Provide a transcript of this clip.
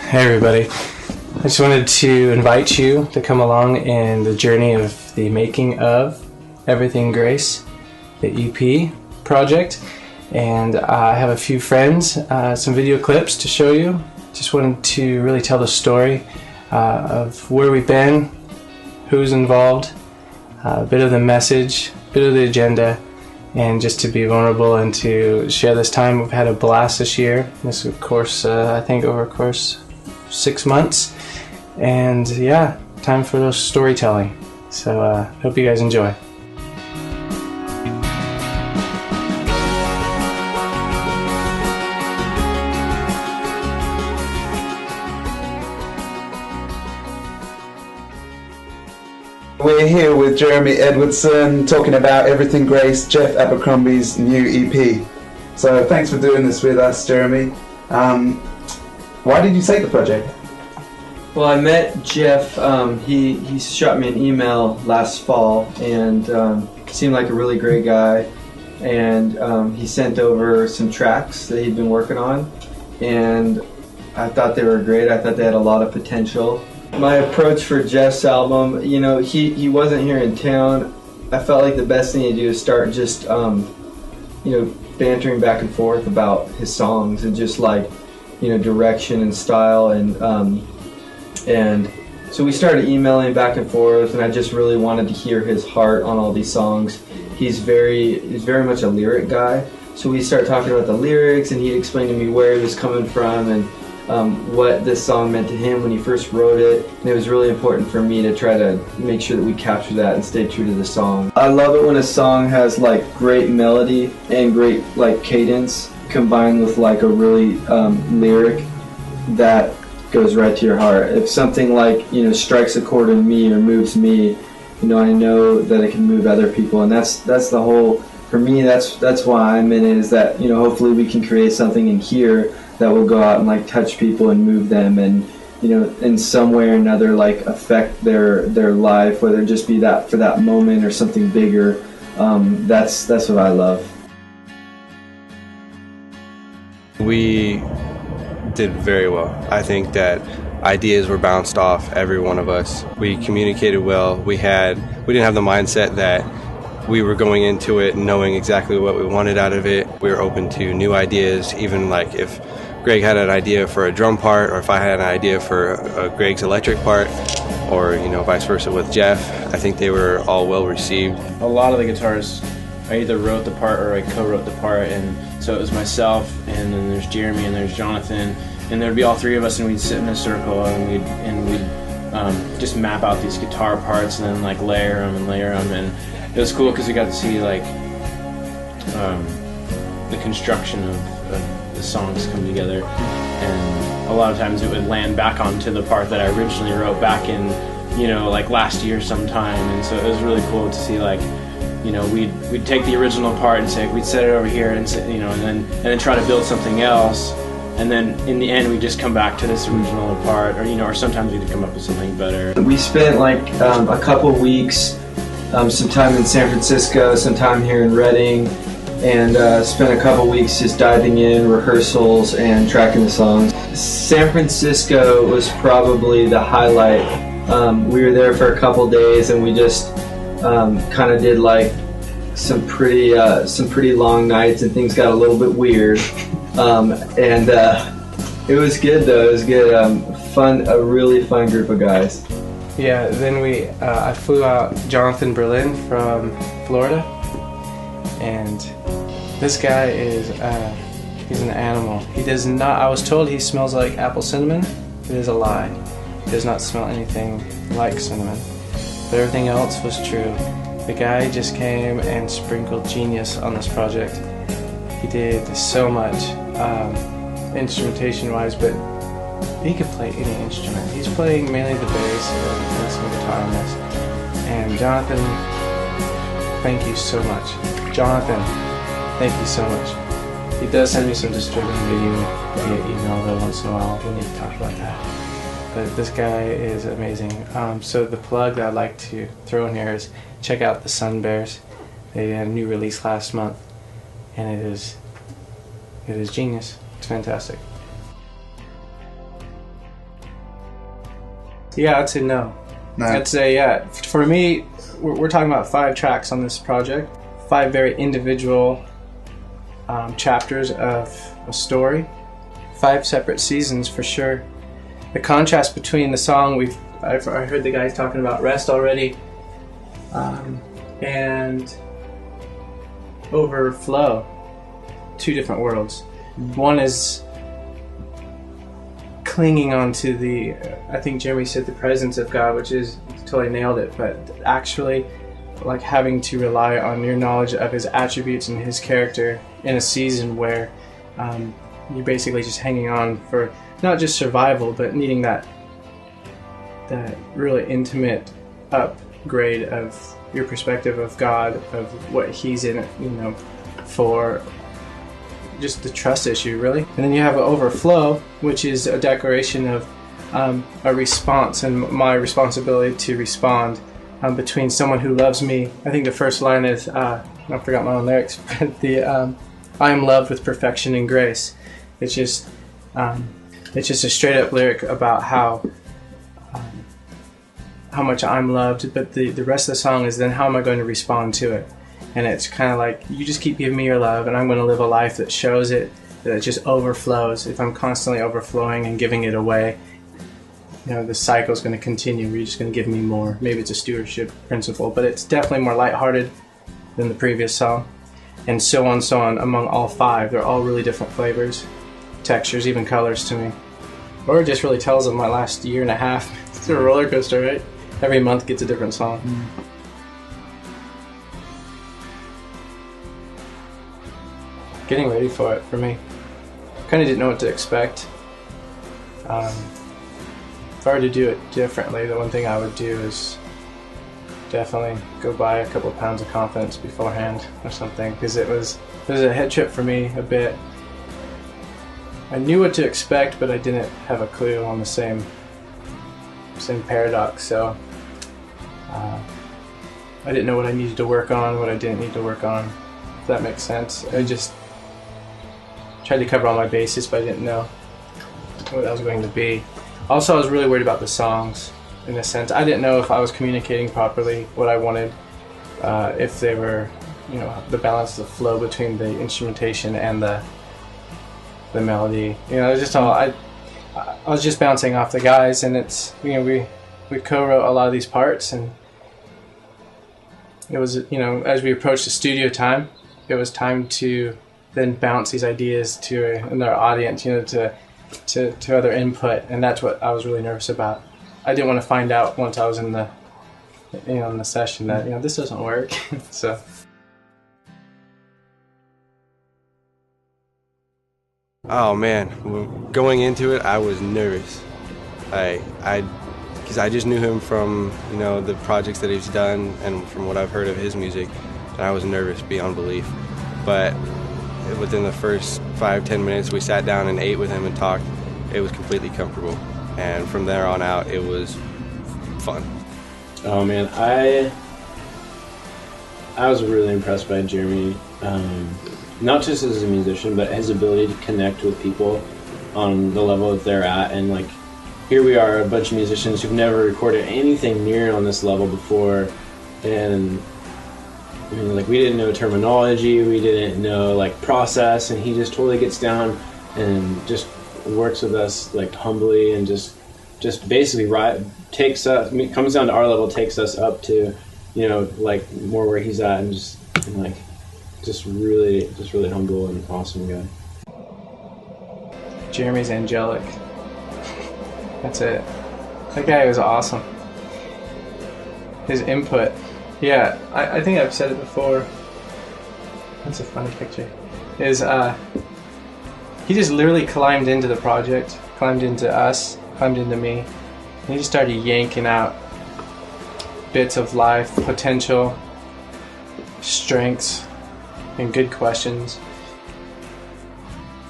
Hey everybody. I just wanted to invite you to come along in the journey of the making of Everything Grace, the EP project. And I have a few friends, some video clips to show you. Just wanted to really tell the story of where we've been, who's involved, a bit of the message, a bit of the agenda, and just to be vulnerable and to share this time. We've had a blast this year. This, of course, I think over a course 6 months, and yeah, time for those storytelling. So hope you guys enjoy. We're here with Jeremy Edwardson talking about Everything Grace, Jeff Abercrombie's new EP. So thanks for doing this with us, Jeremy. Why did you take the project? Well, I met Jeff. He shot me an email last fall and seemed like a really great guy. And he sent over some tracks that he'd been working on, and I thought they were great. I thought they had a lot of potential. My approach for Jeff's album, you know, he wasn't here in town. I felt like the best thing to do is start just, you know, bantering back and forth about his songs and just like, you know, direction and style, and so we started emailing back and forth, and I just really wanted to hear his heart on all these songs. He's very much a lyric guy, so we started talking about the lyrics, and he'd explain to me where he was coming from and what this song meant to him when he first wrote it. And it was really important for me to try to make sure that we capture that and stay true to the song. I love it when a song has like great melody and great like cadence combined with like a really lyric that goes right to your heart. If something like, you know, strikes a chord in me or moves me, you know, I know that it can move other people, and that's the whole, for me, that's why I'm in it, is that, you know, hopefully we can create something in here that will go out and like touch people and move them, and, you know, in some way or another like affect their life, whether it just be that for that moment or something bigger. That's what I love. We did very well. I think that ideas were bounced off every one of us. We communicated well. We didn't have the mindset that we were going into it knowing exactly what we wanted out of it. We were open to new ideas, even like if Greg had an idea for a drum part, or if I had an idea for Greg's electric part, or, you know, vice versa with Jeff. I think they were all well received. A lot of the guitars, I either wrote the part or I co-wrote the part, and so it was myself, and then there's Jeremy, and there's Jonathan, and there'd be all three of us, and we'd sit in a circle, and we'd just map out these guitar parts, and then like layer them, and it was cool because we got to see like the construction of the songs come together, and a lot of times it would land back onto the part that I originally wrote back in, you know, like last year sometime, and so it was really cool to see like, you know, we'd take the original part and say we'd set it over here, and you know, and then try to build something else, and then in the end we just come back to this original part, or, you know, or sometimes we'd come up with something better. We spent like a couple weeks, some time in San Francisco, some time here in Reading, and spent a couple weeks just diving in rehearsals and tracking the songs. San Francisco was probably the highlight. We were there for a couple days, and we just kind of did like some pretty long nights, and things got a little bit weird. And it was good though. It was good. Fun, a really fun group of guys. Yeah, then I flew out Jonathan Berlin from Florida, and this guy is he's an animal. He does not. I was told he smells like apple cinnamon. It is a lie. He does not smell anything like cinnamon. But everything else was true. The guy just came and sprinkled genius on this project. He did so much instrumentation-wise, but he could play any instrument. He's playing mainly the bass and some guitar on this. And Jonathan, thank you so much. Jonathan, thank you so much. He does send me some disturbing video via email though once in a while. We need to talk about that. But this guy is amazing. So the plug that I'd like to throw in here is check out the Sun Bears. They had a new release last month, and it is genius. It's fantastic. Yeah, I'd say no. No. I'd say, yeah. For me, we're talking about 5 tracks on this project. 5 very individual chapters of a story. 5 separate seasons for sure. The contrast between the song I heard the guys talking about Rest already, and Overflow. 2 different worlds. One is clinging onto I think Jeremy said the presence of God, which is totally nailed it, but actually like having to rely on your knowledge of his attributes and his character in a season where you're basically just hanging on for not just survival, but needing that really intimate upgrade of your perspective of God, of what he's in it, for just the trust issue, really. And then you have an Overflow, which is a declaration of a response and my responsibility to respond between someone who loves me. I think the first line is, I forgot my own lyrics, but I am loved with perfection and grace. It's just a straight up lyric about how much I'm loved, but the rest of the song is then how am I going to respond to it? And it's kind of like, you just keep giving me your love and I'm going to live a life that shows it, that it just overflows. If I'm constantly overflowing and giving it away, the cycle's going to continue. You're just going to give me more. Maybe it's a stewardship principle, but it's definitely more lighthearted than the previous song. And so on among all 5. They're all really different flavors, textures, even colors to me. Or it just really tells of my last year and a half. It's a roller coaster, right? Every month gets a different song. Getting ready for it, for me. Kind of didn't know what to expect. If I were to do it differently, the one thing I would do is definitely go buy a couple of pounds of confidence beforehand or something, because it was a head trip for me a bit. I knew what to expect, but I didn't have a clue on the same paradox. So I didn't know what I needed to work on, what I didn't need to work on. If that makes sense. I just tried to cover all my bases, but I didn't know what that was going to be. Also, I was really worried about the songs, in a sense. I didn't know if I was communicating properly what I wanted, if they were, the balance, the flow between the instrumentation and the melody. It was just all, I was just bouncing off the guys, and it's, we co-wrote a lot of these parts, and it was, as we approached the studio time, it was time to then bounce these ideas to another audience, to other input, and that's what I was really nervous about. I didn't want to find out once I was in the in the session that this doesn't work. So oh man, going into it I was nervous. Because I just knew him from the projects that he's done and from what I've heard of his music, and I was nervous beyond belief. But within the first 5-10 minutes we sat down and ate with him and talked, it was completely comfortable, and from there on out it was fun. Oh man, I was really impressed by Jeremy, not just as a musician, but his ability to connect with people on the level that they're at. And like, here we are, a bunch of musicians who've never recorded anything near on this level before, and we didn't know terminology, we didn't know process, and he just totally gets down and just works with us humbly, and just basically takes us, comes down to our level, takes us up to more where he's at, and just really humble and awesome guy. Jeremy's angelic. That's it. That guy was awesome. His input. Yeah, I think I've said it before. That's a funny picture. He just literally climbed into the project, climbed into us, climbed into me, and he just started yanking out bits of life, potential, strengths, and good questions.